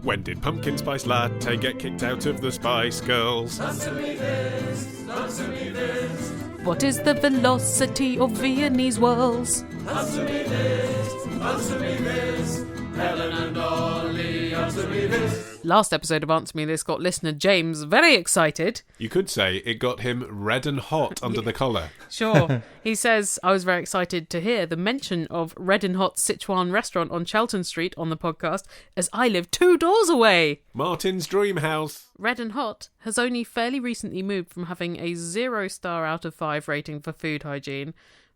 When did Pumpkin Spice Latte get kicked out of the Spice Girls? Answer me this, answer me this. What is the velocity of Viennese whirls? Answer me this, answer me this. Helen and Ollie, answer me this. Last episode of Answer Me This got listener James very excited. You could say it got him red and hot under the collar. Sure. He says, I was very excited to hear the mention of Red and Hot Sichuan restaurant on Chelton Street on the podcast, as I live 2 doors away. Martin's dream house. Red and Hot has only fairly recently moved from having a 0-star out of 5 rating for food hygiene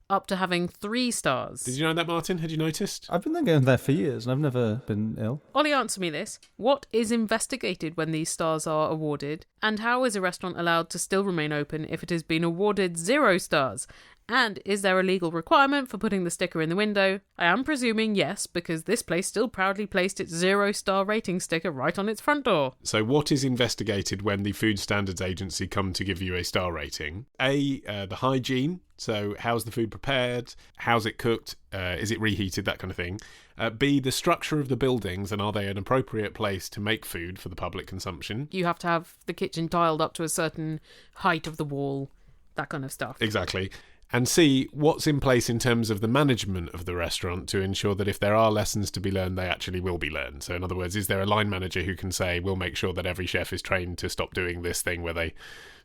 up to having 3 stars. Did you know that, Martin? Had you noticed? I've been going there for years and I've never been ill. Ollie, answer me this. What is investigated when these stars are awarded? And how is a restaurant allowed to still remain open if it has been awarded 0 stars? And is there a legal requirement for putting the sticker in the window? I am presuming yes, because this place still proudly placed its 0-star rating sticker right on its front door. So what is investigated when the Food Standards Agency come to give you a star rating? A, the hygiene. So how's the food prepared? How's it cooked? Is it reheated? That kind of thing. B, the structure of the buildings, and are they an appropriate place to make food for the public consumption? You have to have the kitchen tiled up to a certain height of the wall, that kind of stuff. Exactly. And C, what's in place in terms of the management of the restaurant to ensure that if there are lessons to be learned, they actually will be learned. So in other words, is there a line manager who can say, we'll make sure that every chef is trained to stop doing this thing where they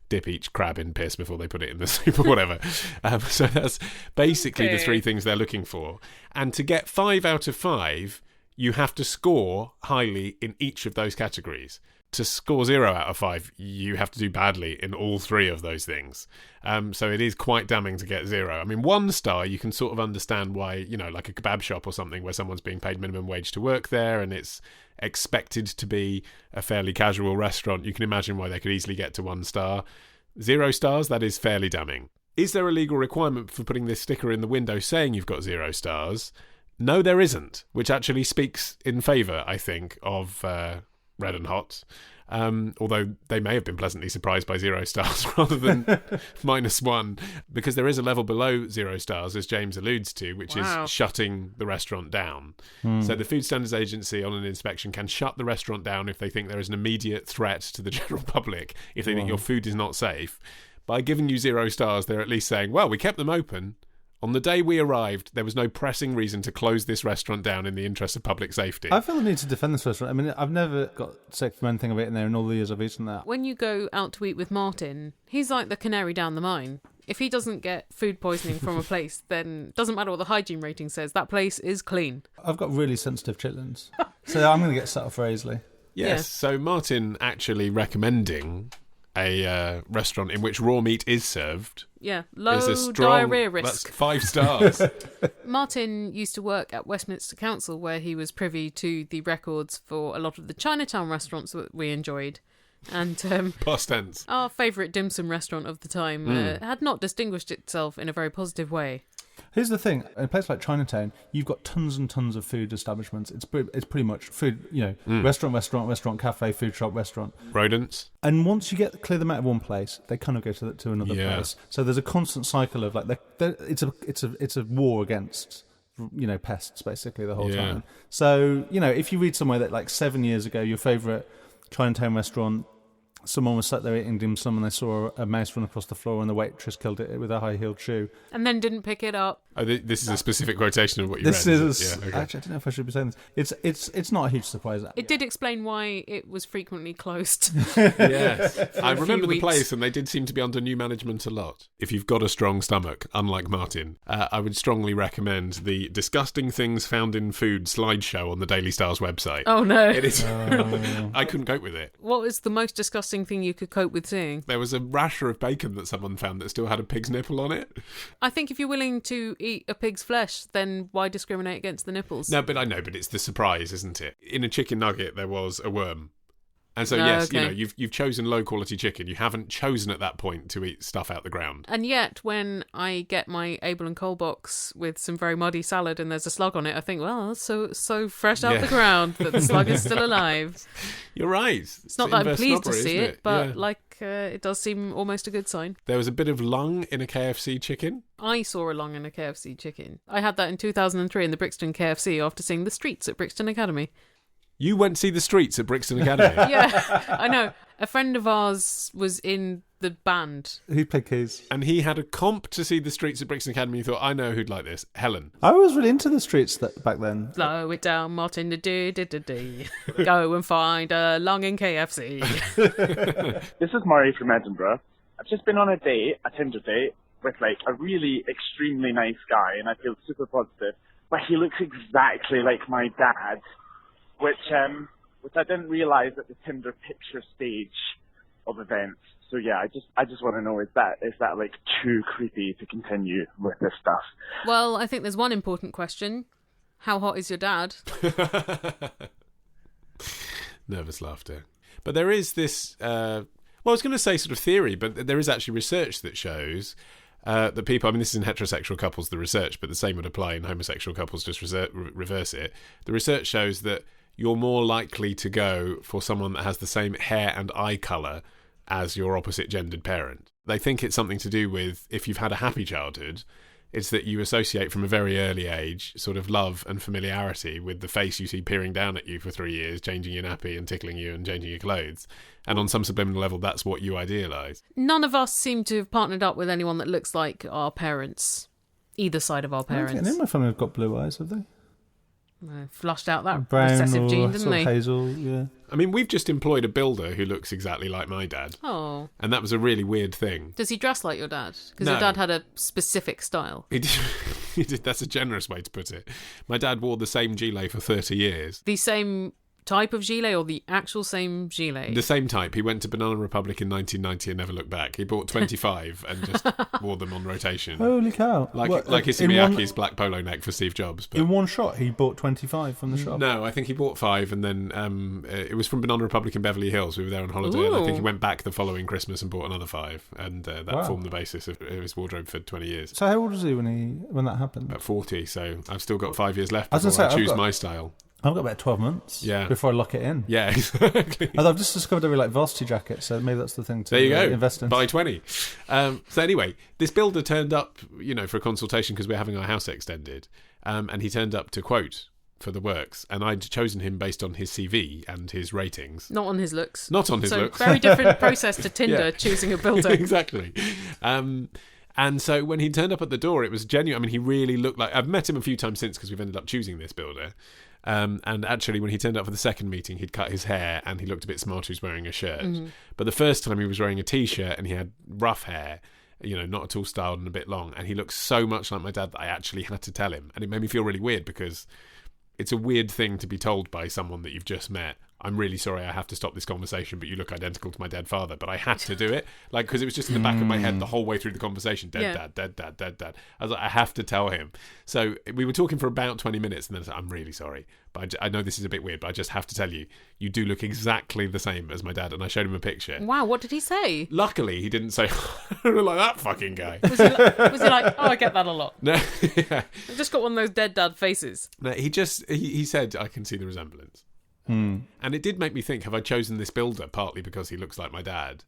dip each crab in piss before they put it in the soup or whatever. So that's basically the 3 things they're looking for. And to get 5 out of 5, you have to score highly in each of those categories. To score 0 out of 5, you have to do badly in all 3 of those things. So it is quite damning to get 0. I mean, 1 star, you can sort of understand why, you know, like a kebab shop or something where someone's being paid minimum wage to work there and it's expected to be a fairly casual restaurant. You can imagine why they could easily get to 1 star. 0 stars, that is fairly damning. Is there a legal requirement for putting this sticker in the window saying you've got 0 stars? No, there isn't, which actually speaks in favour, I think, of Red and Hot. Although they may have been pleasantly surprised by 0 stars rather than -1, because there is a level below 0 stars, as James alludes to, which is shutting the restaurant down. So the Food Standards Agency on an inspection can shut the restaurant down if they think there is an immediate threat to the general public, if they think your food is not safe. By giving you 0 stars, they're at least saying, well, we kept them open. On the day we arrived, there was no pressing reason to close this restaurant down in the interest of public safety. I feel the need to defend this restaurant. I mean, I've never got sick from anything of it in there in all the years I've eaten that. When you go out to eat with Martin, he's like the canary down the mine. If he doesn't get food poisoning from a place, then it doesn't matter what the hygiene rating says, that place is clean. I've got really sensitive chitlins, so I'm going to get set off very easily. Yes, so Martin actually recommending a restaurant in which raw meat is served. Yeah, low is a strong, diarrhea risk. That's 5 stars. Martin used to work at Westminster Council, where he was privy to the records for a lot of the Chinatown restaurants that we enjoyed. And past tense. Our favourite dim sum restaurant of the time had not distinguished itself in a very positive way. Here's the thing: in a place like Chinatown, you've got tons and tons of food establishments. It's pretty much food, you know, restaurant, cafe, food shop, restaurant. Rodents. And once you clear them out of one place, they kind of go to another place. So there's a constant cycle of like it's a war against, you know, pests basically the whole time. So, you know, if you read somewhere that like 7 years ago, your favourite Chinatown restaurant, someone was sat there eating dim sum and they saw a mouse run across the floor and the waitress killed it with a high-heeled shoe. And then didn't pick it up. Oh, this is a specific quotation of what you read. Actually, I don't know if I should be saying this. It's not a huge surprise. It did explain why it was frequently closed. Yes. I remember the place, and they did seem to be under new management a lot. If you've got a strong stomach, unlike Martin, I would strongly recommend the Disgusting Things Found in Food slideshow on the Daily Star's website. Oh, no. It is. I couldn't cope with it. What was the most disgusting thing you could cope with seeing? There was a rasher of bacon that someone found that still had a pig's nipple on it. I think if you're willing to eat a pig's flesh, then why discriminate against the nipples? No, but I know, but it's the surprise, isn't it? In a chicken nugget, there was a worm. And so, okay. You know, you've chosen low-quality chicken. You haven't chosen at that point to eat stuff out the ground. And yet, when I get my Abel and Cole box with some very muddy salad and there's a slug on it, I think, well, that's so fresh out the ground that the slug is still alive. You're right. It's not that I'm pleased to snobbery, see isn't it, but it does seem almost a good sign. There was a bit of lung in a KFC chicken. I saw a lung in a KFC chicken. I had that in 2003 in the Brixton KFC after seeing The Streets at Brixton Academy. You went to see the streets at Brixton Academy. Yeah, I know. A friend of ours was in the band. Who played keys? And he had a comp to see the streets at Brixton Academy. He thought, I know who'd like this. Helen. I was really into the streets back then. Slow it down, Martin. Go and find a longing KFC. This is Murray from Edinburgh. I've just been on a Tinder date, with like a really extremely nice guy, and I feel super positive. But he looks exactly like my dad, which I didn't realise at the Tinder picture stage of events. So yeah, I just want to know, is that like too creepy to continue with this stuff? Well, I think there's one important question. How hot is your dad? Nervous laughter. But there is this, well, I was going to say sort of theory, but there is actually research that shows that people, I mean, this is in heterosexual couples, the research, but the same would apply in homosexual couples, just reverse it. The research shows that you're more likely to go for someone that has the same hair and eye colour as your opposite gendered parent. They think it's something to do with, if you've had a happy childhood, it's that you associate from a very early age sort of love and familiarity with the face you see peering down at you for 3 years, changing your nappy and tickling you and changing your clothes. And on some subliminal level, that's what you idealise. None of us seem to have partnered up with anyone that looks like our parents. Either side of our I parents. don't think any of my family have got blue eyes, have they? Flushed out that Brown recessive or gene, didn't sort of they? hazel, yeah. I mean, we've just employed a builder who looks exactly like my dad. Oh. And that was a really weird thing. Does he dress like your dad? Because No. your dad had a specific style. He did, he did. That's a generous way to put it. My dad wore the same gilet for 30 years. The same type of gilet or the actual same gilet? The same type. He went to Banana Republic in 1990 and never looked back. He bought 25 and just wore them on rotation. Holy cow. Like What, Issey in Miyake's black polo neck for Steve Jobs. But in one shot, he bought 25 from the shop? no, I think he bought 5 and then it was from Banana Republic in Beverly Hills. We were there on holiday and I think he Ooh. went back the following Christmas and bought another 5 and that Wow. formed the basis of his wardrobe for 20 years. So how old was he when that happened? At 40, so I've still got 5 years left I was before gonna I say, I've choose got- my style. I've got about 12 months Yeah. before I lock it in. Yeah, exactly. Although I've just discovered I really like varsity jackets, so maybe that's the thing to There you go. invest in. Buy 20. So anyway, this builder turned up, for a consultation because we're having our house extended, and he turned up to quote for the works, and I'd chosen him based on his CV and his ratings. Not on his looks. Not on his so looks. very different process to Tinder Yeah. choosing a builder. Exactly. And so when he turned up at the door, it was genuine. I mean, he really looked like... I've met him a few times since because we've ended up choosing this builder. And actually, when he turned up for the second meeting, he'd cut his hair and he looked a bit smart. He was wearing a shirt. Mm-hmm. But the first time he was wearing a T-shirt and he had rough hair, not at all styled and a bit long. And he looked so much like my dad that I actually had to tell him. And it made me feel really weird because it's a weird thing to be told by someone that you've just met. I'm really sorry I have to stop this conversation, but you look identical to my dead father. But I had to do it, because it was just in the back of my head the whole way through the conversation. Dead dad. I was like, I have to tell him. So we were talking for about 20 minutes, and then I said, I'm really sorry, but I know this is a bit weird, but I just have to tell you, you do look exactly the same as my dad. And I showed him a picture. Wow, what did he say? Luckily, he didn't say, I look like that fucking guy. Was he like, oh, I get that a lot. No, yeah. I've just got one of those dead dad faces. No, he said, I can see the resemblance. And it did make me think, have I chosen this builder partly because he looks like my dad?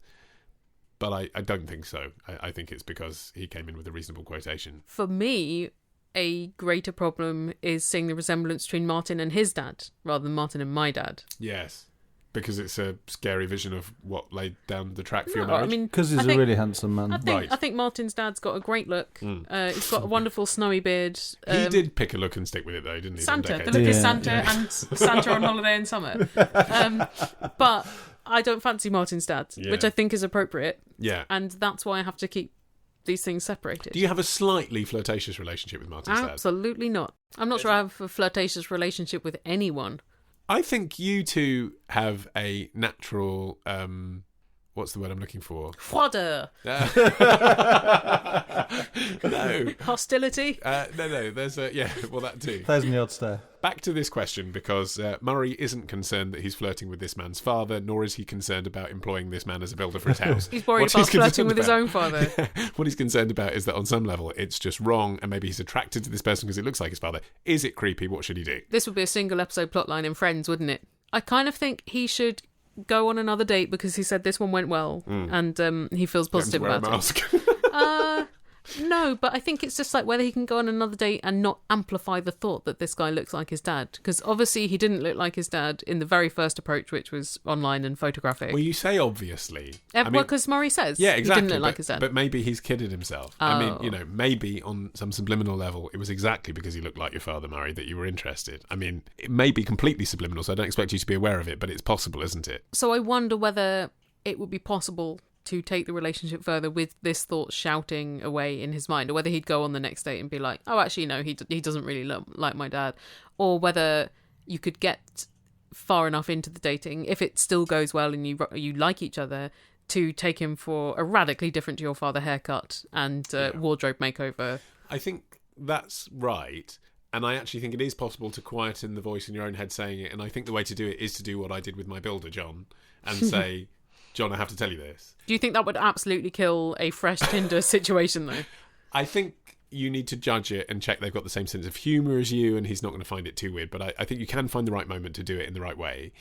But I don't think so. I think it's because he came in with a reasonable quotation. For me, a greater problem is seeing the resemblance between Martin and his dad rather than Martin and my dad. Yes, because it's a scary vision of what laid down the track for your No, I marriage. mean, Because he's I a think- really handsome man. Right. I think Martin's dad's got a great look. He's got a wonderful snowy beard. He did pick a look and stick with it, though, didn't he? Some Santa. The decades look is Yeah. Santa and Santa on holiday in summer. But I don't fancy Martin's dad, Yeah. which I think is appropriate. Yeah. And that's why I have to keep these things separated. Do you have a slightly flirtatious relationship with Martin's dad? Absolutely not. I'm not sure I have a flirtatious relationship with anyone. I think you two have a natural... what's the word I'm looking for? Froideur. No. Hostility. No. There's a... Yeah, well, that too. There's me odd stare. Back to this question, because Murray isn't concerned that he's flirting with this man's father, nor is he concerned about employing this man as a builder for his house. He's worried What about he's concerned flirting with his about- own father. What he's concerned about is that on some level it's just wrong, and maybe he's attracted to this person because it looks like his father. Is it creepy? What should he do? This would be a single episode plotline in Friends, wouldn't it? I kind of think he should go on another date because he said this one went well and he feels Get him to positive wear a about it. mask. No, but I think it's just like whether he can go on another date and not amplify the thought that this guy looks like his dad. Because obviously he didn't look like his dad in the very first approach, which was online and photographic. Well, you say obviously. Well, because Murray says yeah, exactly, he didn't look like his dad. But maybe he's kidded himself. Oh. I mean, you know, maybe on some subliminal level, it was exactly because he looked like your father, Murray, that you were interested. I mean, it may be completely subliminal, so I don't expect you to be aware of it, but it's possible, isn't it? So I wonder whether it would be possible to take the relationship further with this thought shouting away in his mind, or whether he'd go on the next date and be like, oh, actually, no, he doesn't really look like my dad. Or whether you could get far enough into the dating, if it still goes well and you like each other, to take him for a radically different to your father haircut and wardrobe makeover. I think that's right. And I actually think it is possible to quieten the voice in your own head saying it. And I think the way to do it is to do what I did with my builder, John, and say, John, I have to tell you this. Do you think that would absolutely kill a fresh Tinder situation, though? I think you need to judge it and check they've got the same sense of humour as you, and he's not going to find it too weird. But I think you can find the right moment to do it in the right way.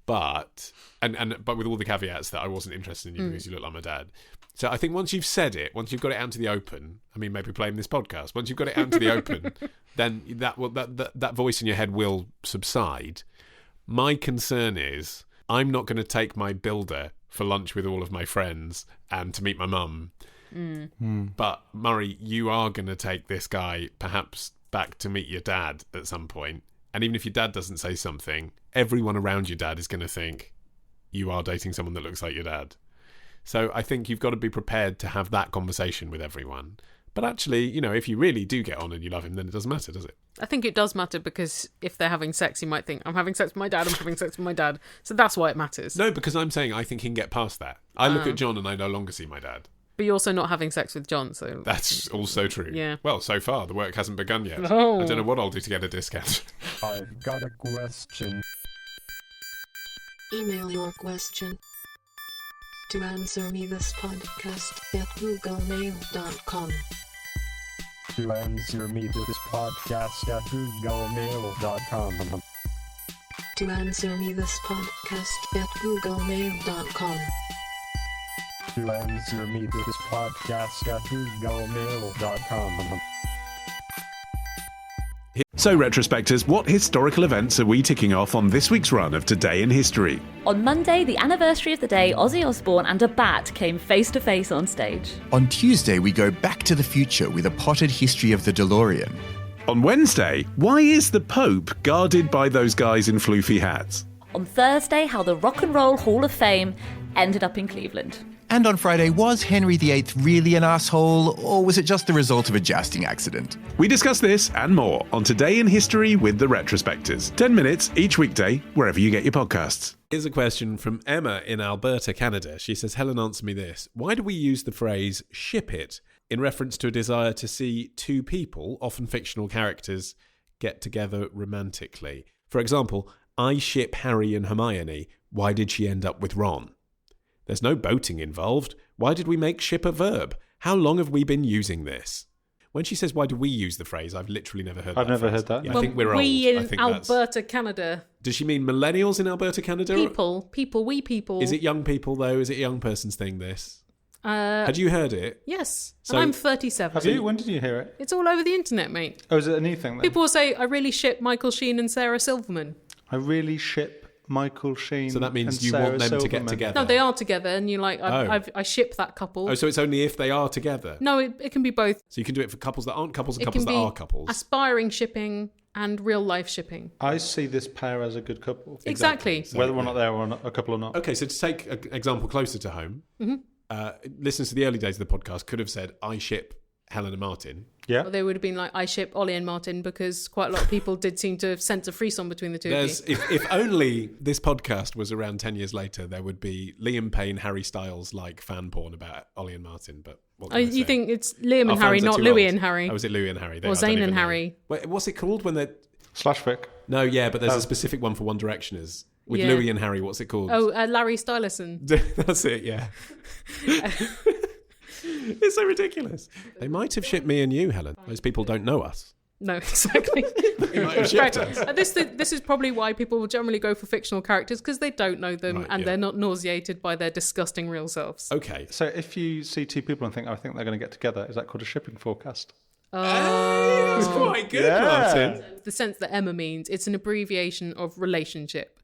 But with all the caveats that I wasn't interested in you because you look like my dad. So I think once you've said it, once you've got it out into the open, I mean, maybe playing this podcast, once you've got it out into the open, then that voice in your head will subside. My concern is I'm not going to take my builder for lunch with all of my friends and to meet my mum. But Murray, you are going to take this guy perhaps back to meet your dad at some point. And even if your dad doesn't say something, everyone around your dad is going to think you are dating someone that looks like your dad. So I think you've got to be prepared to have that conversation with everyone. But actually, you know, if you really do get on and you love him, then it doesn't matter, does it? I think it does matter, because if they're having sex, you might think, I'm having sex with my dad, I'm having sex with my dad. So that's why it matters. No, because I'm saying I think he can get past that. I look at John and I no longer see my dad. But you're also not having sex with John, so... That's also true. Yeah. Well, so far, the work hasn't begun yet. Oh. I don't know what I'll do to get a discount. I've got a question. Email your question to answermethispodcast@googlemail.com. To answer me this podcast at googlemail.com. To answer me this podcast at googlemail.com. To answer me this podcast at googlemail.com. So, retrospectors, what historical events are we ticking off on this week's run of Today in History? On Monday, the anniversary of the day Ozzy Osbourne and a bat came face to face on stage. On Tuesday, we go back to the future with a potted history of the DeLorean. On Wednesday, why is the Pope guarded by those guys in floofy hats? On Thursday, how the Rock and Roll Hall of Fame ended up in Cleveland. And on Friday, was Henry VIII really an asshole, or was it just the result of a jousting accident? We discuss this and more on Today in History with the Retrospectors. 10 minutes each weekday, wherever you get your podcasts. Here's a question from Emma in Alberta, Canada. She says, Helen, answer me this. Why do we use the phrase ship it in reference to a desire to see two people, often fictional characters, get together romantically? For example, I ship Harry and Hermione. Why did she end up with Ron? There's no boating involved. Why did we make ship a verb? How long have we been using this? When she says, why do we use the phrase, I've literally never heard that. I've never phrase. heard that. Yeah, Well, I think we're we old. in I think Alberta, Canada. Does she mean millennials in Alberta, Canada? We people. Is it young people, though? Is it a young person's thing, this? Had you heard it? Yes. So- And I'm 37. Have you? When did you hear it? It's all over the internet, mate. Oh, is it a new thing then? People will say, I really ship Michael Sheen and Sarah Silverman. I really ship Michael Sheen. So that means and you Sarah want them to get Silverman. together? No, they are together, and you're like, Oh. I ship that couple. Oh, so it's only if they are together? No, it can be both. So you can do it for couples that aren't couples and It couples can that be are couples? aspiring shipping and real life shipping. I see this pair as a good couple. Exactly. So, Whether or not they're a couple or not. Okay, so to take an example closer to home, listeners to the early days of the podcast could have said, I ship Helen and Martin. Yeah. Or they would have been like, I ship Ollie and Martin, because quite a lot of people did seem to have sensed a frisson between the two of you. If only this podcast was around 10 years later, there would be Liam Payne, Harry Styles like fan porn about Ollie and Martin. But what can I say? You think it's Liam Our and Harry, fans are not too Louis old. and Harry. Oh, is it Louis and Harry? Or Zayn and Harry. Wait, what's it called when they're... Slashfic. No, yeah, but there's a specific one for One Directioners. With Yeah. Louis and Harry, what's it called? Oh, Larry Stylerson. That's it, yeah. It's so ridiculous. They might have shipped me and you, Helen. Those people don't know us. No, exactly. He might have shipped us. This is probably why people will generally go for fictional characters, because they don't know them Right, and yeah. they're not nauseated by their disgusting real selves. Okay. So if you see two people and think, I think they're going to get together, is that called a shipping forecast? That's quite good, Martin. The sense that Emma means, it's an abbreviation of relationship.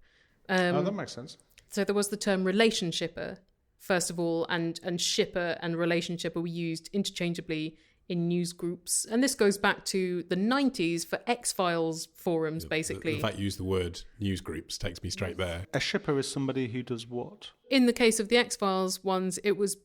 That makes sense. So there was the term relationshipper, first of all, and shipper and relationshipper were used interchangeably in news groups. And this goes back to the 90s for X-Files forums, basically. The fact you use the word news groups takes me straight there. A shipper is somebody who does what? In the case of the X-Files ones, it was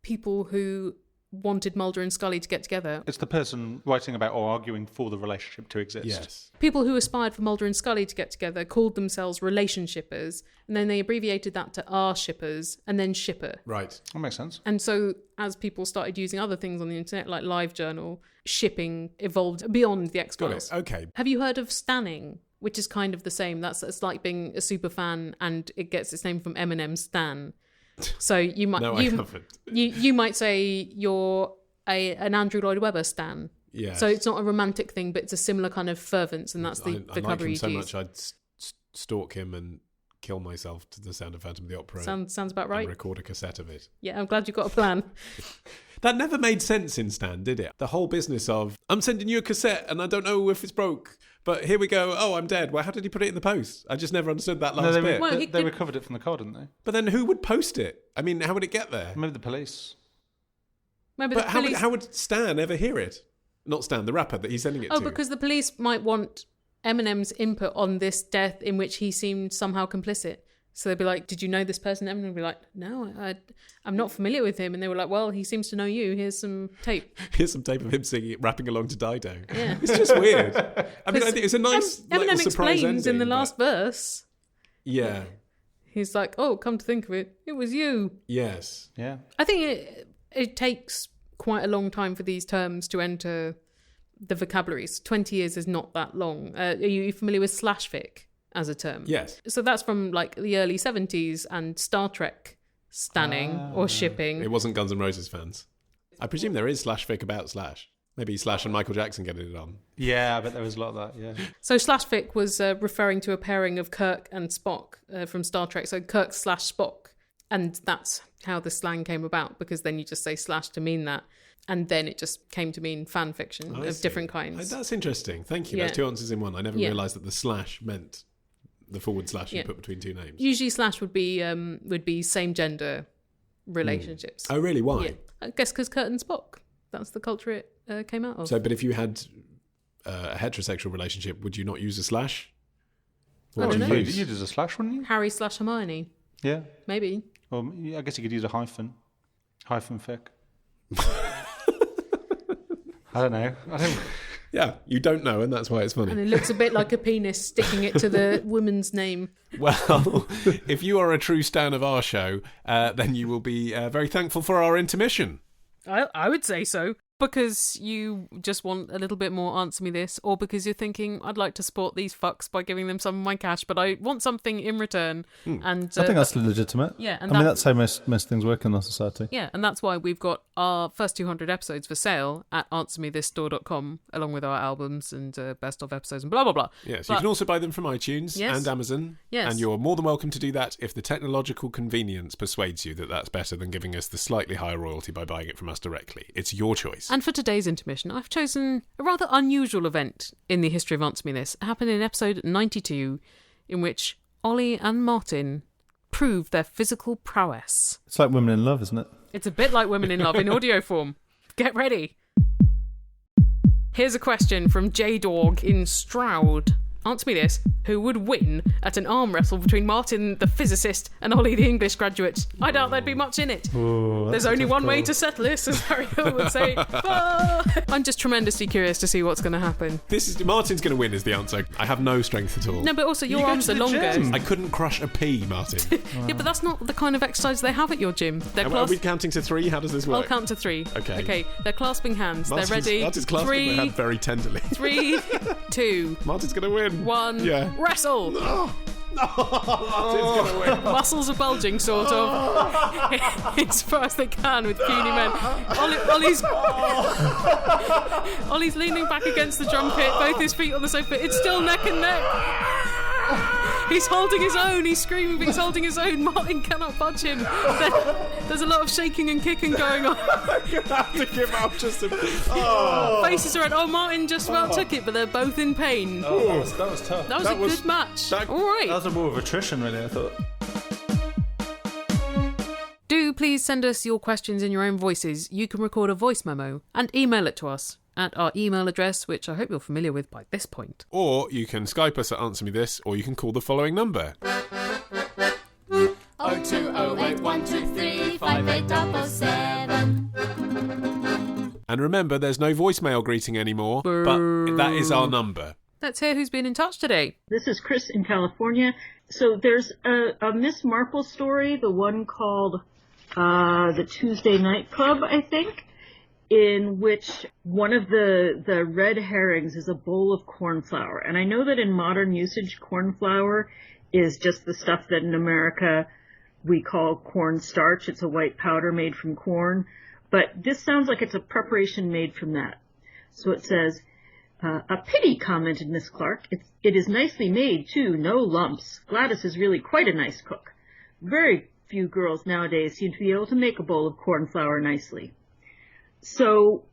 people who wanted Mulder and Scully to get together. It's the person writing about or arguing for the relationship to exist. Yes. People who aspired for Mulder and Scully to get together called themselves relationshippers, and then they abbreviated that to R-shippers, and then shipper. Right. That makes sense. And so as people started using other things on the internet, like LiveJournal, shipping evolved beyond the Got X-Files. it. Okay. Have you heard of stanning, which is kind of the same? It's like being a super fan, and it gets its name from Eminem's Stan. So you might No, I haven't. you might say you're an Andrew Lloyd Webber stan. Yes. So it's not a romantic thing, but it's a similar kind of fervence, and that's the I like vocabulary him so you use. much I'd stalk him and kill myself to the sound of Phantom of the Opera. Sounds about right. And record a cassette of it. Yeah, I'm glad you've got a plan. That never made sense in Stan, did it? The whole business of, I'm sending you a cassette and I don't know if it's broke, but here we go. Oh, I'm dead. Well, how did he put it in the post? I just never understood that last bit. Well, they recovered it from the car, didn't they? But then who would post it? I mean, how would it get there? Maybe the police. Maybe But the how police... would Stan ever hear it? Not Stan, the rapper that he's sending it to. Oh, because the police might want Eminem's input on this death in which he seemed somehow complicit. So they'd be like, did you know this person? Eminem would be like, no, I'm not familiar with him. And they were like, well, he seems to know you. Here's some tape. Here's some tape of him singing, rapping along to Dido. Yeah. It's just weird. I mean, I think it's a nice little Eminem surprise explains ending, in the but- last verse. Yeah. He's like, oh, come to think of it, it was you. Yes. Yeah. I think it takes quite a long time for these terms to enter the vocabularies. 20 years is not that long. Are you familiar with slash fic as a term? Yes. So that's from like the early 70s and Star Trek stanning or shipping. It wasn't Guns N' Roses fans. I presume there is slash fic about Slash. Maybe Slash and Michael Jackson getting it on. Yeah, I bet there was a lot of that, yeah. So slash fic was referring to a pairing of Kirk and Spock from Star Trek. So Kirk slash Spock. And that's how the slang came about, because then you just say slash to mean that. And then it just came to mean fan fiction I of see. different kinds. That's interesting. Thank you. Yeah. That's two answers in one. I never Yeah. realised that the slash meant the forward slash you Yeah. put between two names. Usually slash would be same gender relationships. Oh, really? Why? Yeah. I guess because Kurt and Spock. That's the culture it came out of. So, but if you had a heterosexual relationship, would you not use a slash? What would don't you know. use? You'd use a slash, wouldn't you? Harry slash Hermione. Yeah. Maybe. Or I guess you could use a hyphen. Hyphen fic. I don't know. Yeah, you don't know, and that's why it's funny. And it looks a bit like a penis sticking it to the woman's name. Well, if you are a true stan of our show, then you will be very thankful for our intermission. I would say so. Because you just want a little bit more answer me this, or because you're thinking, I'd like to support these fucks by giving them some of my cash, but I want something in return. And I think that's legitimate. Yeah, and I mean, that's how most things work in our society. Yeah, and that's why we've got our first 200 episodes for sale at answermethisstore.com, along with our albums and best of episodes and blah, blah, blah. Yes, you can also buy them from iTunes and Amazon. Yes. And you're more than welcome to do that if the technological convenience persuades you that that's better than giving us the slightly higher royalty by buying it from us directly. It's your choice. And for today's intermission, I've chosen a rather unusual event in the history of Answer Me This. It happened in episode 92, in which Ollie and Martin proved their physical prowess. It's like Women in Love, isn't it? It's a bit like Women in Love in audio form. Get ready. Here's a question from J-Dog in Stroud. Answer me this. Who would win at an arm wrestle between Martin the physicist and Ollie the English graduate? I doubt there'd be much in it. Ooh, There's only one way to settle this, as Harry Hill would say. I'm just tremendously curious to see what's going to happen. Martin's going to win is the answer. I have no strength at all. No, but also your arms are longer. I couldn't crush a pea, Martin. Yeah, but that's not the kind of exercise they have at your gym. They're Are we counting to 3? How does this work? I'll count to 3. Okay. Okay, they're clasping hands. They're ready. Martin's clasping my hand very tenderly. 3, 2, Martin's going to win. 1, Yeah. wrestle! Muscles are bulging, sort of, as far as they can with puny men. Ollie's leaning back against the drum kit, both his feet on the sofa. It's still neck and neck. He's holding his own. He's screaming, but he's holding his own. Martin cannot budge him. There's a lot of shaking and kicking going on. I'm going to have to give up just a bit. Faces are red. Oh, Martin just about took it, but they're both in pain. That was tough. That was a good match. All right. That was more of attrition, really, I thought. Do please send us your questions in your own voices. You can record a voice memo and email it to us at our email address, which I hope you're familiar with by this point. Or you can Skype us at Answer Me This, or you can call the following number. 02081235877. And remember, there's no voicemail greeting anymore, but that is our number. Let's hear who's been in touch today. This is Chris in California. So there's a Miss Marple story, the one called the Tuesday Night Club, I think, in which one of the red herrings is a bowl of corn flour. And I know that in modern usage, corn flour is just the stuff that in America we call corn starch. It's a white powder made from corn. But this sounds like it's a preparation made from that. So it says, a pity, commented Miss Clark. It is nicely made, too, no lumps. Gladys is really quite a nice cook. Very few girls nowadays seem to be able to make a bowl of corn flour nicely. So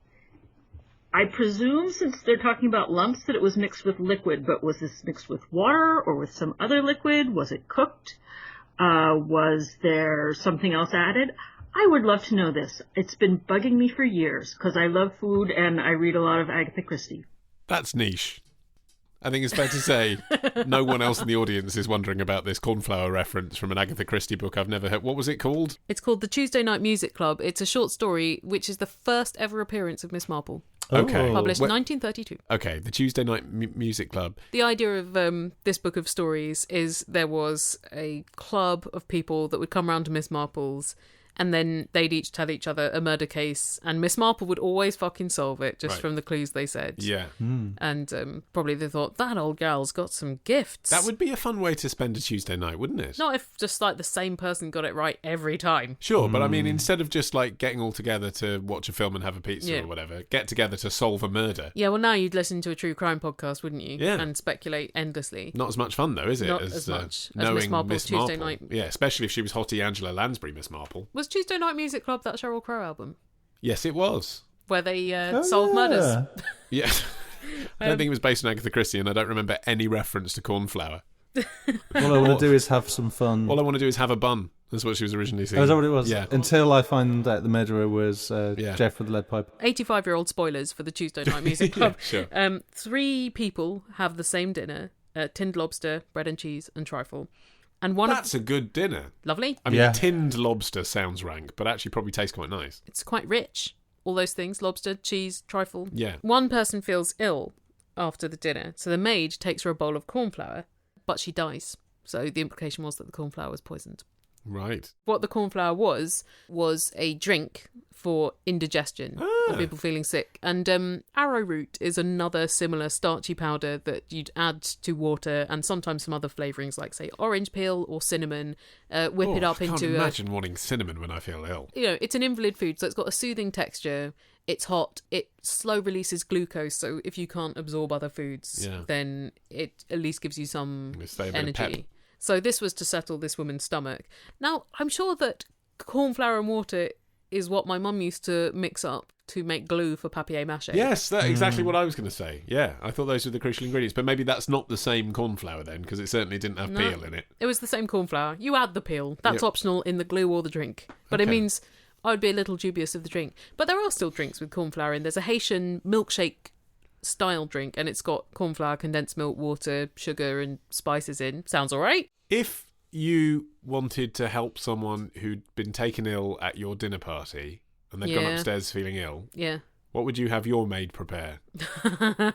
I presume, since they're talking about lumps, that it was mixed with liquid, but was this mixed with water or with some other liquid? Was it cooked? Was there something else added? I would love to know this. It's been bugging me for years because I love food and I read a lot of Agatha Christie. That's niche. I think it's fair to say no one else in the audience is wondering about this cornflower reference from an Agatha Christie book I've never heard. What was it called? It's called The Tuesday Night Music Club. It's a short story which is the first ever appearance of Miss Marple. Okay. Published in 1932. Okay, The Tuesday Night Music Club. The idea of this book of stories is there was a club of people that would come round to Miss Marple's, and then they'd each tell each other a murder case, and Miss Marple would always fucking solve it just from the clues they said. Yeah. And probably they thought, that old gal's got some gifts. That would be a fun way to spend a Tuesday night, wouldn't it? Not if just like the same person got it right every time. Sure, but I mean, instead of just like getting all together to watch a film and have a pizza or whatever, get together to solve a murder. Yeah, well, now you'd listen to a true crime podcast, wouldn't you? Yeah. And speculate endlessly. Not as much fun, though, is it? Not as much as knowing Miss Marple's Tuesday Marple. Night. Yeah, especially if she was Hottie Angela Lansbury, Miss Marple. Was Tuesday Night Music Club that Sheryl Crow album? Yes, it was. Where they solved murders? Yeah. I don't think it was based on Agatha Christie, and I don't remember any reference to cornflower. All I want to do is have some fun. All I want to do is have a bun. That's what she was originally saying. Oh, is that what it was? Yeah. Until I find out the murderer was Jeff with the lead pipe. 85-year-old spoilers for the Tuesday Night Music Club. Yeah, sure. 3 people have the same dinner, tinned lobster, bread and cheese, and trifle. And That's a good dinner. Lovely. I mean, tinned lobster sounds rank, but actually probably tastes quite nice. It's quite rich. All those things, lobster, cheese, trifle. Yeah. One person feels ill after the dinner, so the maid takes her a bowl of cornflour, but she dies. So the implication was that the cornflour was poisoned. Right. What the cornflour was a drink for indigestion, for people feeling sick. And arrowroot is another similar starchy powder that you'd add to water and sometimes some other flavourings like, say, orange peel or cinnamon. Whip it up into... I can't imagine wanting cinnamon when I feel ill. You know, it's an invalid food, so it's got a soothing texture. It's hot. It slow releases glucose, so if you can't absorb other foods, then it at least gives you some energy. So this was to settle this woman's stomach. Now, I'm sure that corn flour and water is what my mum used to mix up to make glue for papier-mâché. Yes, that's exactly what I was going to say. Yeah, I thought those were the crucial ingredients. But maybe that's not the same corn flour then, because it certainly didn't have peel in it. It was the same corn flour. You add the peel. That's optional in the glue or the drink. But it means I would be a little dubious of the drink. But there are still drinks with corn flour in. There's a Haitian milkshake style drink, and it's got corn flour, condensed milk, water, sugar, and spices in. Sounds all right. If you wanted to help someone who'd been taken ill at your dinner party and they'd gone upstairs feeling ill, what would you have your maid prepare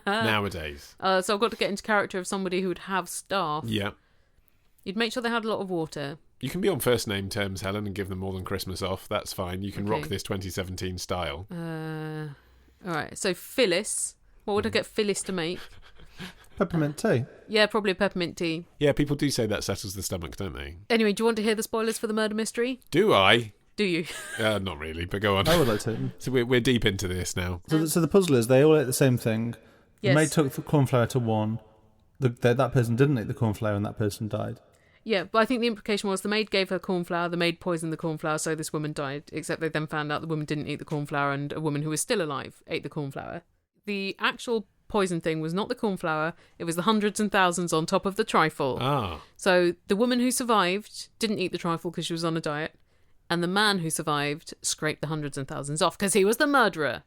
nowadays? So I've got to get into character of somebody who would have staff. Yeah. You'd make sure they had a lot of water. You can be on first name terms, Helen, and give them more than Christmas off. That's fine. You can rock this 2017 style. All right. So Phyllis. What would I get Phyllis to make? Peppermint tea. Yeah, probably a peppermint tea. Yeah, people do say that settles the stomach, don't they? Anyway, do you want to hear the spoilers for the murder mystery? Do I? Do you? Not really, but go on. I would like to. So we're deep into this now. So the puzzle is they all ate the same thing. Yes. The maid took the cornflower to one. That person didn't eat the cornflower and that person died. Yeah, but I think the implication was the maid gave her cornflower, the maid poisoned the cornflower, so this woman died, except they then found out the woman didn't eat the cornflower and a woman who was still alive ate the cornflower. The actual poison thing was not the cornflower, it was the hundreds and thousands on top of the trifle. Ah. So the woman who survived didn't eat the trifle because she was on a diet, and the man who survived scraped the hundreds and thousands off because he was the murderer.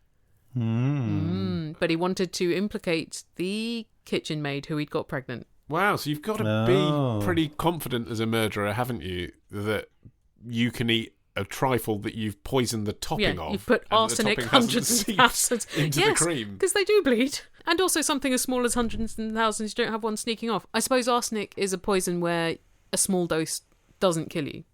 But he wanted to implicate the kitchen maid who he'd got pregnant. Wow, so you've got to be pretty confident as a murderer, haven't you, that you can eat a trifle that you've poisoned the topping of. You've put arsenic hundreds and thousands into the cream. Because they do bleed. And also something as small as hundreds and thousands, you don't have one sneaking off. I suppose arsenic is a poison where a small dose doesn't kill you.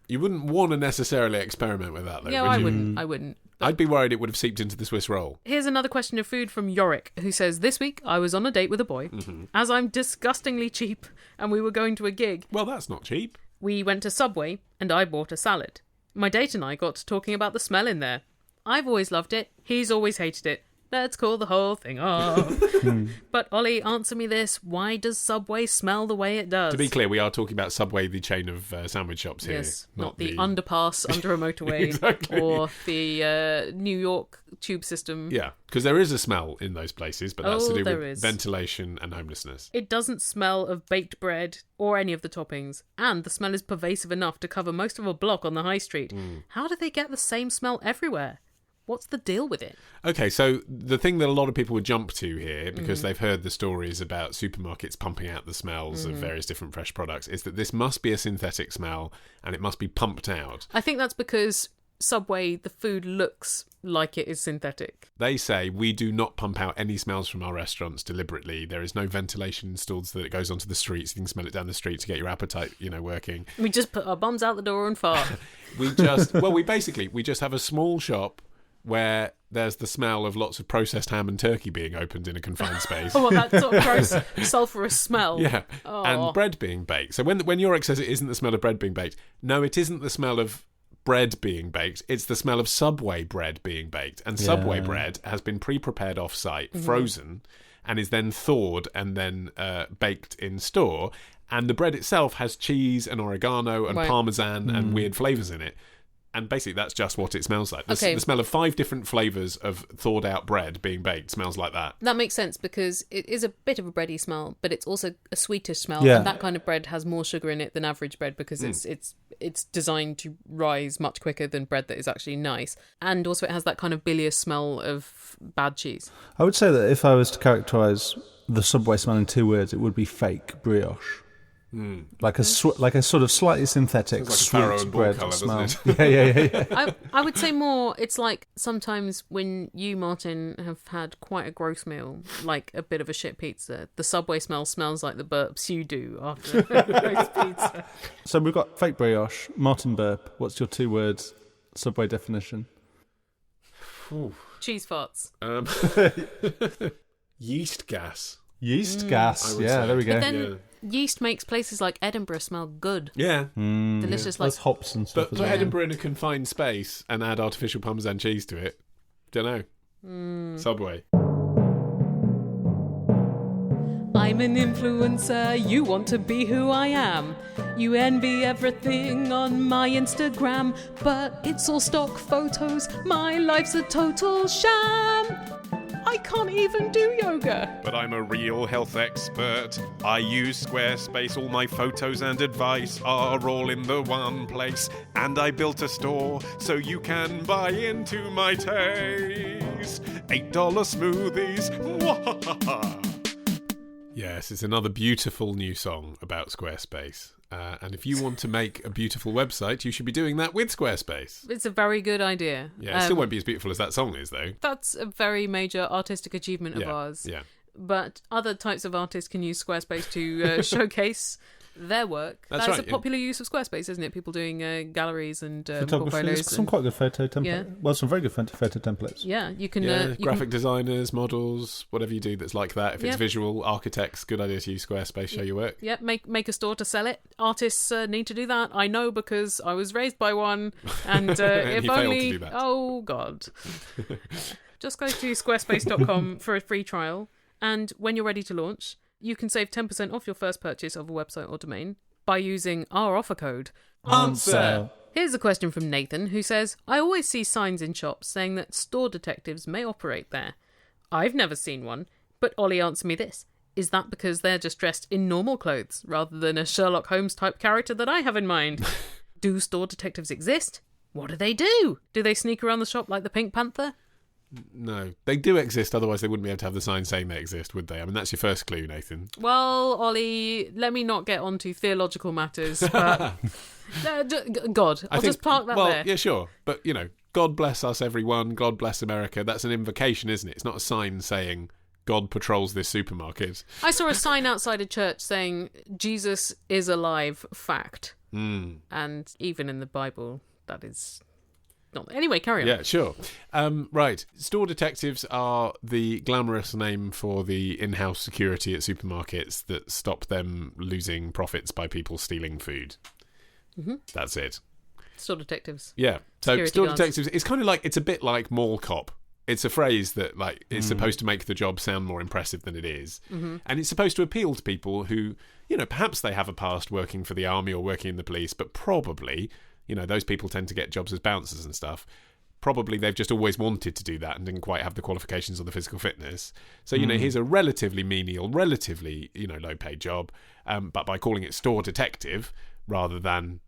You wouldn't want to necessarily experiment with that, though, Yeah, would I you? wouldn't. I wouldn't. But I'd be worried it would have seeped into the Swiss roll. here's another question of food from Yorick, who says, this week I was on a date with a boy. As I'm disgustingly cheap and we were going to a gig. Well, that's not cheap. We went to Subway and I bought a salad. My date and I got talking about the smell in there. I've always loved it. He's always hated it. Let's call the whole thing off. But Ollie, answer me this. Why does Subway smell the way it does? To be clear, we are talking about Subway, the chain of sandwich shops here. Yes, not the underpass under a motorway Exactly. or the New York tube system. Yeah, because there is a smell in those places, but that's to do there with is. ventilation and homelessness. It doesn't smell of baked bread or any of the toppings, and the smell is pervasive enough to cover most of a block on the high street. How do they get the same smell everywhere? What's the deal with it? Okay, so the thing that a lot of people would jump to here, because they've heard the stories about supermarkets pumping out the smells of various different fresh products, is that this must be a synthetic smell and it must be pumped out. I think that's because Subway, the food looks like it is synthetic. They say we do not pump out any smells from our restaurants deliberately. There is no ventilation installed so that it goes onto the streets. You can smell it down the street to get your appetite, working. We just put our bums out the door and fart. We just have a small shop where there's the smell of lots of processed ham and turkey being opened in a confined space. Oh, well, that sort of gross sulphurous smell. Yeah, Oh. and bread being baked. So when Yorick says it isn't the smell of bread being baked, no, it isn't the smell of bread being baked. It's the smell of Subway bread being baked. And Subway bread has been pre-prepared off-site, frozen, and is then thawed and then baked in store. And the bread itself has cheese and oregano and parmesan and weird flavours in it. And basically, that's just what it smells like. The smell of 5 different flavours of thawed-out bread being baked smells like that. That makes sense because it is a bit of a bready smell, but it's also a sweetish smell. Yeah. And that kind of bread has more sugar in it than average bread because it's designed to rise much quicker than bread that is actually nice. And also, it has that kind of bilious smell of bad cheese. I would say that if I was to characterise the Subway smell in 2 words, it would be fake brioche. Like a sort of slightly synthetic Sounds like a Farrow sweet and Ball bread colour, smell. doesn't it? I would say more, it's like sometimes when you, Martin, have had quite a gross meal, like a bit of a shit pizza, the Subway smell smells like the burps you do after a gross pizza. So we've got fake brioche, Martin burp. What's your 2 words Subway definition? Cheese farts. Yeast gas. Yeast gas. would Yeah, say. there we go. But then yeast makes places like Edinburgh smell good. Yeah. Delicious, like There's hops and stuff But as put well. Edinburgh in a confined space and add artificial Parmesan cheese to it. Don't know. Subway. I'm an influencer, you want to be who I am. You envy everything on my Instagram, but it's all stock photos, my life's a total sham. I can't even do yoga. But I'm a real health expert. I use Squarespace. All my photos and advice are all in the one place. And I built a store so you can buy into my taste. $8 smoothies. Mwahaha. Yes, it's another beautiful new song about Squarespace. And if you want to make a beautiful website, you should be doing that with Squarespace. It's a very good idea. Yeah, it still won't be as beautiful as that song is, though. That's a very major artistic achievement of ours. Yeah. But other types of artists can use Squarespace to showcase their work. That's That's right, a popular use of Squarespace, isn't it? People doing galleries and photography. portfolios. There's some quite good photo templates. Yeah. Well, some very good photo templates. Yeah, you can. Graphic designers, models, whatever you do that's like that. If it's visual, architects, good idea to use Squarespace, show your work. Yeah, make a store to sell it. Artists need to do that. I know because I was raised by one, and if he only. failed to do that. Oh God! Just go to squarespace.com for a free trial, and when you're ready to launch, you can save 10% off your first purchase of a website or domain by using our offer code. Answer. Here's a question from Nathan, who says, I always see signs in shops saying that store detectives may operate there. I've never seen one, but Ollie, answer me this. Is that because they're just dressed in normal clothes, rather than a Sherlock Holmes type character that I have in mind? Do store detectives exist? What do they do? Do they sneak around the shop like the Pink Panther? No, they do exist, otherwise they wouldn't be able to have the sign saying they exist, would they? I mean, that's your first clue, Nathan. Well, Ollie, let me not get onto theological matters, but God, I'll just park that there. Well, yeah, sure. But, God bless us, everyone. God bless America. That's an invocation, isn't it? It's not a sign saying God patrols this supermarket. I saw a sign outside a church saying, Jesus is alive, fact. And even in the Bible, that is... Anyway, carry on. Yeah, sure. Right. Store detectives are the glamorous name for the in-house security at supermarkets that stop them losing profits by people stealing food. Mm-hmm. That's it. Store detectives. Yeah. So Security store guards. detectives, it's a bit like mall cop. It's a phrase that is supposed to make the job sound more impressive than it is. Mm-hmm. And it's supposed to appeal to people who, perhaps they have a past working for the army or working in the police, but probably... those people tend to get jobs as bouncers and stuff. Probably they've just always wanted to do that and didn't quite have the qualifications or the physical fitness. So, here's a relatively menial, relatively, low-paid job. But by calling it store detective rather than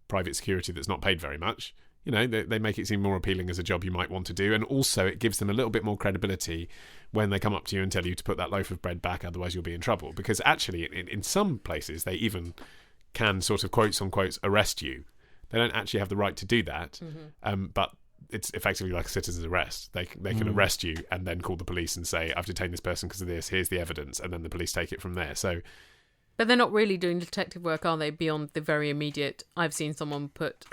private security that's not paid very much, they make it seem more appealing as a job you might want to do. And also it gives them a little bit more credibility when they come up to you and tell you to put that loaf of bread back, otherwise you'll be in trouble. Because actually, in some places, they even can sort of quotes on quotes arrest you. They don't actually have the right to do that, but it's effectively like a citizen's arrest. They can arrest you and then call the police and say, I've detained this person because of this, here's the evidence, and then the police take it from there. But they're not really doing detective work, are they, beyond the very immediate, I've seen someone put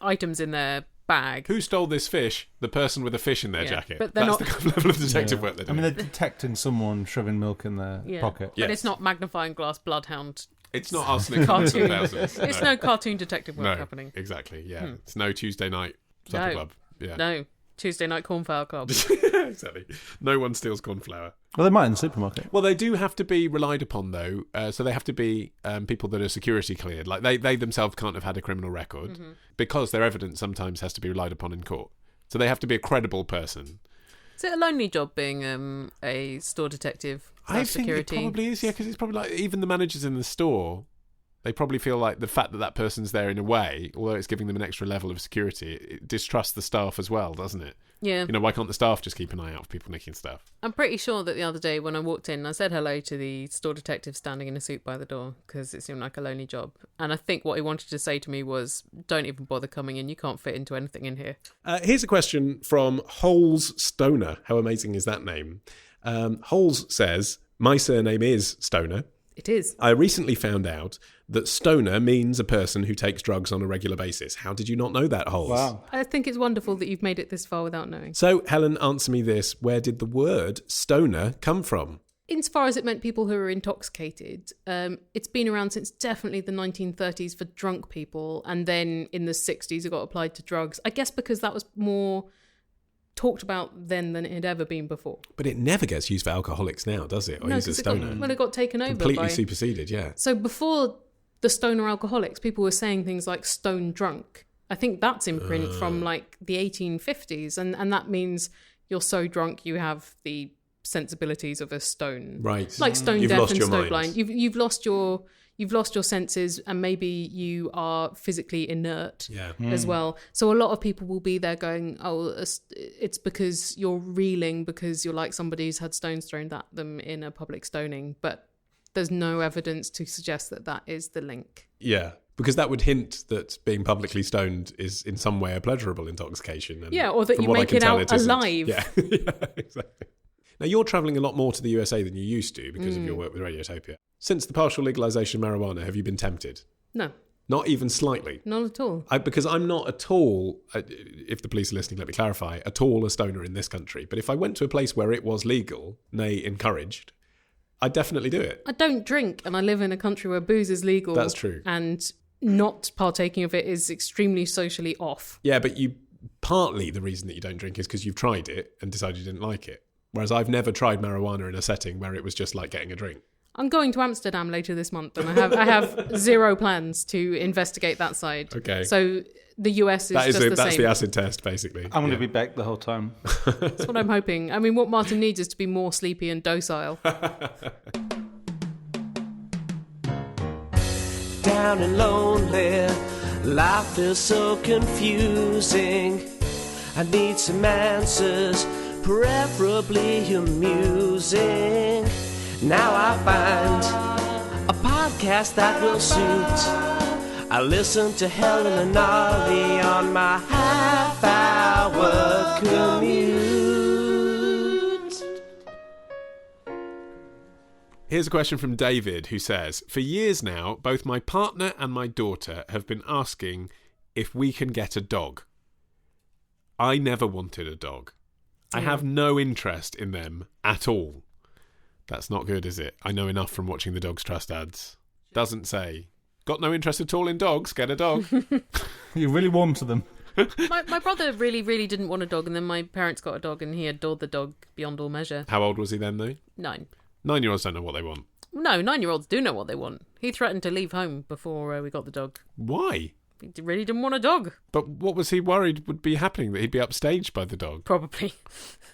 items in their bag. Who stole this fish? The person with a fish in their jacket. But that's the kind of level of detective work they're doing. I mean, they're detecting someone shoving milk in their pocket. But it's not magnifying glass bloodhound. It's not arsenic cartoon. It's no cartoon detective work happening. Exactly, yeah. It's no Tuesday night supper club. Yeah. No, Tuesday night cornflower club. Exactly. No one steals cornflower. Well, they might in the supermarket. Well, they do have to be relied upon, though. So they have to be people that are security cleared. Like they themselves can't have had a criminal record because their evidence sometimes has to be relied upon in court. So they have to be a credible person. Is it a lonely job being a store detective? I think it probably is, because it's probably like even the managers in the store, they probably feel like the fact that person's there in a way, although it's giving them an extra level of security, it distrusts the staff as well, doesn't it? Yeah. Why can't the staff just keep an eye out for people nicking stuff? I'm pretty sure that the other day when I walked in, I said hello to the store detective standing in a suit by the door because it seemed like a lonely job. And I think what he wanted to say to me was, don't even bother coming in. You can't fit into anything in here. Here's a question from Holes Stoner. How amazing is that name? Holes says, my surname is Stoner. It is. I recently found out that stoner means a person who takes drugs on a regular basis. How did you not know that, Holes? Wow. I think it's wonderful that you've made it this far without knowing. So, Helen, answer me this. Where did the word stoner come from? Insofar as it meant people who were intoxicated, it's been around since definitely the 1930s for drunk people, and then in the 60s it got applied to drugs. I guess because that was more talked about then than it had ever been before. But it never gets used for alcoholics now, does it? Or no, used as stoner. It got taken over. Completely superseded, yeah. So before the stoner alcoholics, people were saying things like stone drunk. I think that's in print from like the 1850s, and that means you're so drunk you have the sensibilities of a stone. Right. Like stone You've deaf lost and your stone mind. blind. You've lost your senses, and maybe you are physically inert as well. So a lot of people will be there going, oh, it's because you're reeling because you're like somebody who's had stones thrown at them in a public stoning. But there's no evidence to suggest that that is the link. Yeah, because that would hint that being publicly stoned is in some way a pleasurable intoxication. And or that you make it out alive. Yeah, exactly. Now, you're travelling a lot more to the USA than you used to because of your work with Radiotopia. Since the partial legalisation of marijuana, have you been tempted? No, Not even slightly? not at all. Because I'm not at all, if the police are listening, let me clarify, at all a stoner in this country. But if I went to a place where it was legal, nay, encouraged, I'd definitely do it. I don't drink, and I live in a country where booze is legal. That's true. And not partaking of it is extremely socially off. Yeah, but partly the reason that you don't drink is because you've tried it and decided you didn't like it. Whereas I've never tried marijuana in a setting where it was just like getting a drink. I'm going to Amsterdam later this month, and I have zero plans to investigate that side. Okay. So the US is just the same. That's the acid test, basically. I'm going to be baked the whole time. That's what I'm hoping. I mean, what Martin needs is to be more sleepy and docile. Down and lonely, life feels so confusing. I need some answers, preferably amusing. Now I find a podcast that will suit. I listen to Helen and Ollie on my half-hour commute. Here's a question from David, who says, for years now, both my partner and my daughter have been asking if we can get a dog. I never wanted a dog. I have no interest in them at all. That's not good, is it? I know enough from watching the Dogs Trust ads. Doesn't say, got no interest at all in dogs, get a dog. You really warm to them. My brother really, really didn't want a dog, and then my parents got a dog, and he adored the dog beyond all measure. How old was he then, though? 9. 9-year-olds don't know what they want. No, 9-year-olds do know what they want. He threatened to leave home before we got the dog. Why? He really didn't want a dog. But what was he worried would be happening? That he'd be upstaged by the dog? Probably.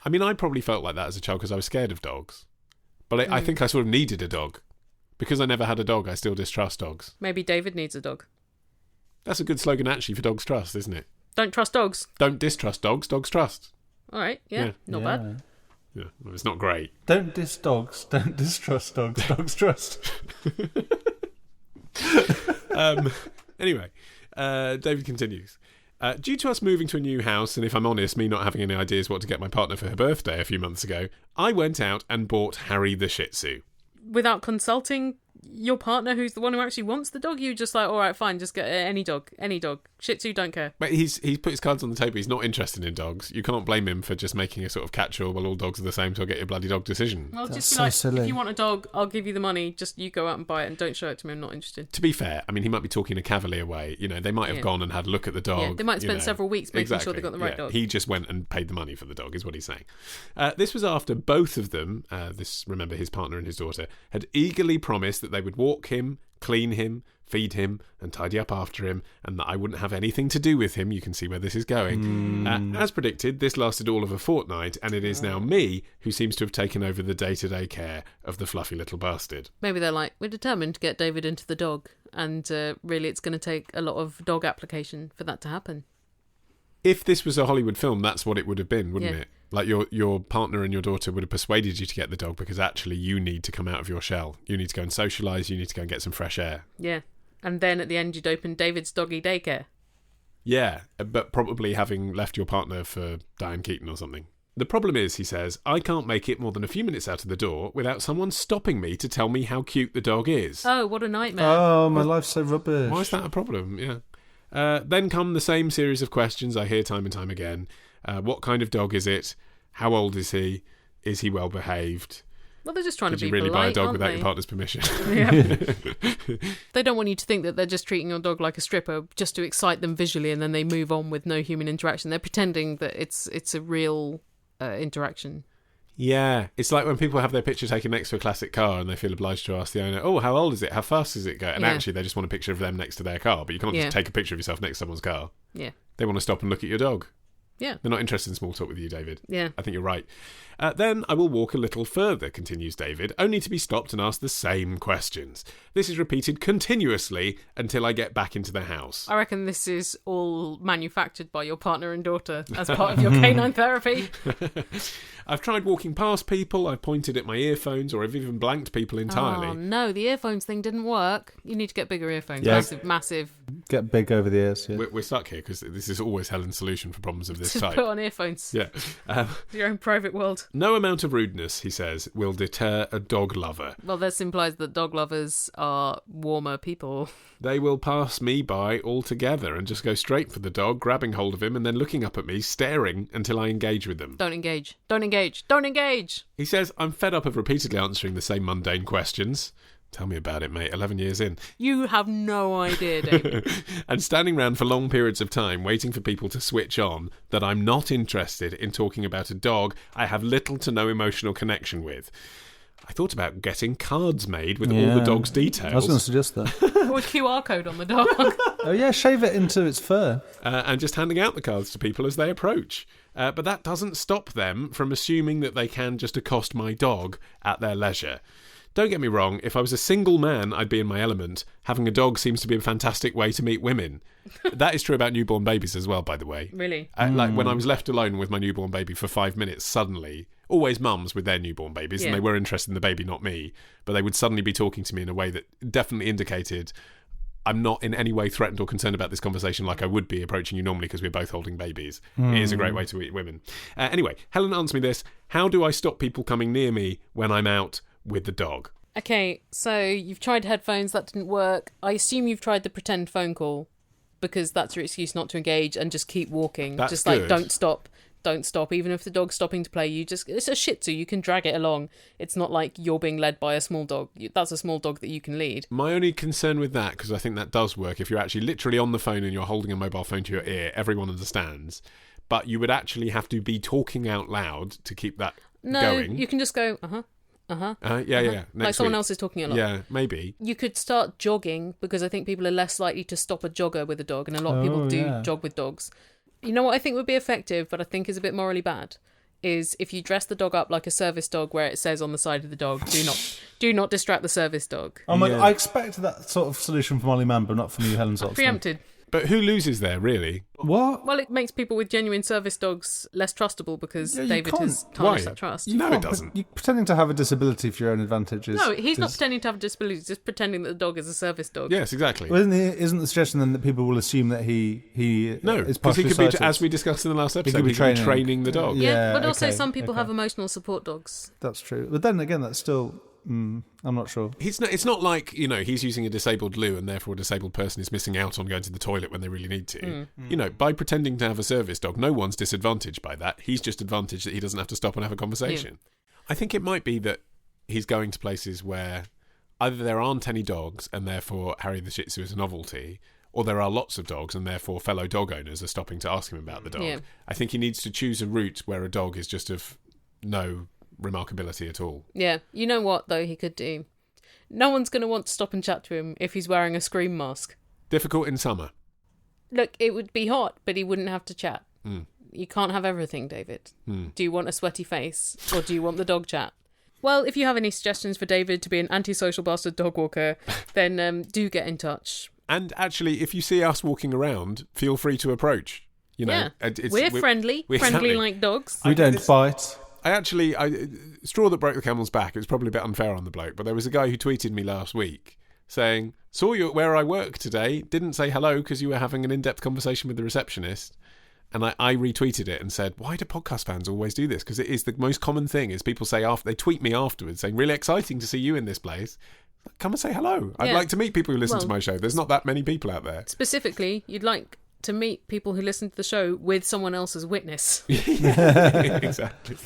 I mean, I probably felt like that as a child because I was scared of dogs. But I think I sort of needed a dog. Because I never had a dog, I still distrust dogs. Maybe David needs a dog. That's a good slogan, actually, for Dogs Trust, isn't it? Don't trust dogs. Don't distrust dogs, dogs trust. All right, yeah. Not bad. Yeah, well, it's not great. Don't diss dogs, don't distrust dogs, dogs trust. Anyway, David continues. Due to us moving to a new house, and if I'm honest, me not having any ideas what to get my partner for her birthday a few months ago, I went out and bought Harry the Shih Tzu. Without consulting your partner, who's the one who actually wants the dog, you just like, all right, fine, just get any dog. Shih Tzu, don't care. But he's put his cards on the table. He's not interested in dogs. You can't blame him for just making a sort of catch-all, well, all dogs are the same, so I'll get your bloody dog decision. Well, That's just be so like, silly. if you want a dog, I'll give you the money. Just you go out and buy it and don't show it to me. I'm not interested. To be fair, I mean, he might be talking a cavalier way. You know, they might have gone and had a look at the dog. Yeah, they might have spent several weeks making sure they got the right dog. He just went and paid the money for the dog, is what he's saying. This was after both of them, remember his partner and his daughter, had eagerly promised that they would walk him, clean him, feed him, and tidy up after him, and that I wouldn't have anything to do with him. You can see where this is going. As predicted, this lasted all of a fortnight, and it is now me who seems to have taken over the day-to-day care of the fluffy little bastard. Maybe they're like, we're determined to get David into the dog, and really it's going to take a lot of dog application for that to happen. If this was a Hollywood film, that's what it would have been, wouldn't it? Like your partner and your daughter would have persuaded you to get the dog because actually you need to come out of your shell. You need to go and socialise, you need to go and get some fresh air. Yeah. And then at the end you'd open David's Doggy Daycare. Yeah, but probably having left your partner for Diane Keaton or something. The problem is, he says, I can't make it more than a few minutes out of the door without someone stopping me to tell me how cute the dog is. Oh, what a nightmare. Oh, my life's so rubbish. Why is that a problem? Yeah. Then come the same series of questions I hear time and time again. What kind of dog is it? How old is he? Is he well behaved? Well, they're just trying Did to be you really polite, buy a dog aren't without they? your partner's permission? Yeah. They don't want you to think that they're just treating your dog like a stripper just to excite them visually, and then they move on with no human interaction. They're pretending that it's a real interaction. Yeah, it's like when people have their picture taken next to a classic car and they feel obliged to ask the owner, oh, how old is it? How fast does it go? And actually they just want a picture of them next to their car, but you can't just take a picture of yourself next to someone's car. Yeah. They want to stop and look at your dog. Yeah. They're not interested in small talk with you, David. Yeah. I think you're right. Then I will walk a little further, continues David, only to be stopped and asked the same questions. This is repeated continuously until I get back into the house. I reckon this is all manufactured by your partner and daughter as part of your canine therapy. I've tried walking past people, I've pointed at my earphones, or I've even blanked people entirely. Oh, no, the earphones thing didn't work. You need to get bigger earphones. Yeah. Massive. Get big over the ears. Yeah. We're stuck here because this is always Helen's solution for problems of this Just type. put on earphones. Yeah. Your own private world. No amount of rudeness, he says, will deter a dog lover. Well, this implies that dog lovers are warmer people. They will pass me by altogether and just go straight for the dog, grabbing hold of him and then looking up at me, staring until I engage with them. Don't engage. Don't engage. Don't engage. He says, I'm fed up of repeatedly answering the same mundane questions. Tell me about it, mate. 11 years in. You have no idea, David. And standing around for long periods of time waiting for people to switch on that I'm not interested in talking about a dog I have little to no emotional connection with. I thought about getting cards made with all the dog's details. I was going to suggest that. With QR code on the dog. Oh yeah, shave it into its fur. And just handing out the cards to people as they approach. But that doesn't stop them from assuming that they can just accost my dog at their leisure. Don't get me wrong, if I was a single man, I'd be in my element. Having a dog seems to be a fantastic way to meet women. That is true about newborn babies as well, by the way. Really? Like when I was left alone with my newborn baby for 5 minutes, suddenly, always mums with their newborn babies, and they were interested in the baby, not me, but they would suddenly be talking to me in a way that definitely indicated I'm not in any way threatened or concerned about this conversation like I would be approaching you normally because we're both holding babies. It is a great way to meet women. Anyway, Helen, answer me this. How do I stop people coming near me when I'm out with the dog? Okay, so you've tried headphones, that didn't work. I assume you've tried the pretend phone call because that's your excuse not to engage and just keep walking. That's just good. like, don't stop. Even if the dog's stopping to play, it's a Shih Tzu, you can drag it along. It's not like you're being led by a small dog. That's a small dog that you can lead. My only concern with that, because I think that does work, if you're actually literally on the phone and you're holding a mobile phone to your ear, everyone understands. But you would actually have to be talking out loud to keep that going. No, you can just go, Yeah. Like someone else is talking a lot. Yeah, maybe. You could start jogging because I think people are less likely to stop a jogger with a dog, and a lot of people do jog with dogs. You know what I think would be effective, but I think is a bit morally bad, is if you dress the dog up like a service dog where it says on the side of the dog, do not distract the service dog. I expect that sort of solution from Ollie Mann, but not from you, Helen Zoltzman. Preempted. But who loses there, really? What? Well, it makes people with genuine service dogs less trustable because David has tarnished that trust. No, it doesn't. You're pretending to have a disability for your own advantage. No, he's not pretending to have a disability, he's just pretending that the dog is a service dog. Yes, exactly. Well, isn't the suggestion then that people will assume that he No, is because he partially could be, sighted? as we discussed in the last episode, could be he could be training. training the dog. Yeah, but also okay, some people okay. have emotional support dogs. That's true. But then again, that's still... I'm not sure. It's not like, he's using a disabled loo and therefore a disabled person is missing out on going to the toilet when they really need to. By pretending to have a service dog, no one's disadvantaged by that. He's just advantaged that he doesn't have to stop and have a conversation. Yeah. I think it might be that he's going to places where either there aren't any dogs and therefore Harry the Shih Tzu is a novelty, or there are lots of dogs and therefore fellow dog owners are stopping to ask him about the dog. Yeah. I think he needs to choose a route where a dog is just of no remarkability at all. Yeah, you know what though he could do? No one's going to want to stop and chat to him if he's wearing a scream mask. Difficult in summer. Look, it would be hot, but he wouldn't have to chat. You can't have everything, David. Do you want a sweaty face or do you want the dog chat? Well, if you have any suggestions for David to be an antisocial bastard dog walker, then do get in touch. And actually, if you see us walking around, feel free to approach. We're friendly, friendly like dogs. We don't bite. Straw that broke the camel's back, it was probably a bit unfair on the bloke, but there was a guy who tweeted me last week saying, saw you at where I work today, didn't say hello because you were having an in-depth conversation with the receptionist. And I retweeted it and said, why do podcast fans always do this? Because it is the most common thing is people say they tweet me afterwards saying, really exciting to see you in this place. Come and say hello. I'd like to meet people who listen to my show. There's not that many people out there. Specifically, you'd like to meet people who listen to the show with someone else as witness. Exactly.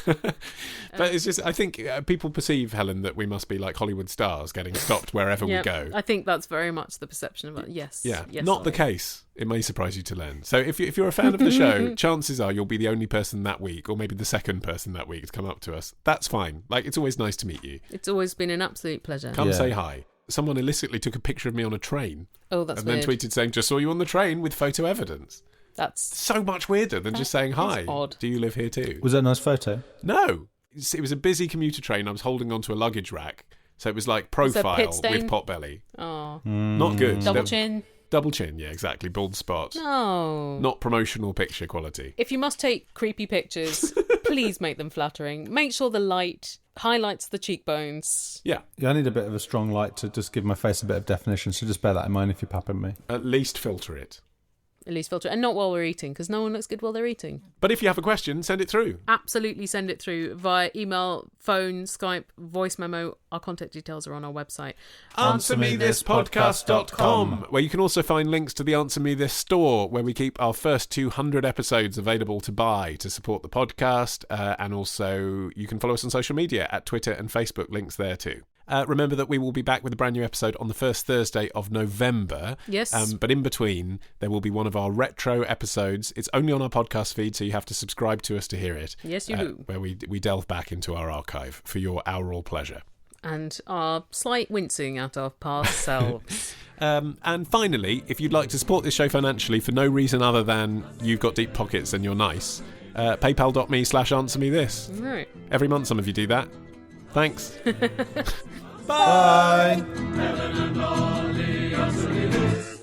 But it's just, I think people perceive, Helen, that we must be like Hollywood stars getting stopped wherever we go. I think that's very much the perception of it. Yes. Yeah, yes, not the case. It may surprise you to learn. So if you're a fan of the show, chances are you'll be the only person that week, or maybe the second person that week to come up to us. That's fine. Like, it's always nice to meet you. It's always been an absolute pleasure. Come say hi. Someone illicitly took a picture of me on a train. Oh, that's weird. And then tweeted saying, just saw you on the train with photo evidence. That's so much weirder than just saying hi. Odd. Do you live here too? Was that a nice photo? No. It was a busy commuter train. I was holding onto a luggage rack. So it was like profile with Potbelly. Oh. Not good. Double chin. Double chin, yeah, exactly. Bald spot. No. Not promotional picture quality. If you must take creepy pictures, please make them flattering. Make sure the light highlights the cheekbones. Yeah. I need a bit of a strong light to just give my face a bit of definition, so just bear that in mind if you're papping me. At least filter it. At least filter it. And not while we're eating, because no one looks good while they're eating. But if you have a question, send it through. Absolutely send it through via email, phone, Skype, voice memo. Our contact details are on our website. AnswerMeThisPodcast.com, where you can also find links to the Answer Me This store, where we keep our first 200 episodes available to buy to support the podcast. And also you can follow us on social media at Twitter and Facebook, links there too. Remember that we will be back with a brand new episode on the first Thursday of November. Yes. But in between, there will be one of our retro episodes. It's only on our podcast feed, so you have to subscribe to us to hear it. Yes, you do. Where we delve back into our archive for your aural pleasure. And our slight wincing at our past selves. And finally, if you'd like to support this show financially for no reason other than you've got deep pockets and you're nice, paypal.me/answermethis. Right. Every month some of you do that. Thanks. Bye. Helen and Ollie, answer me this.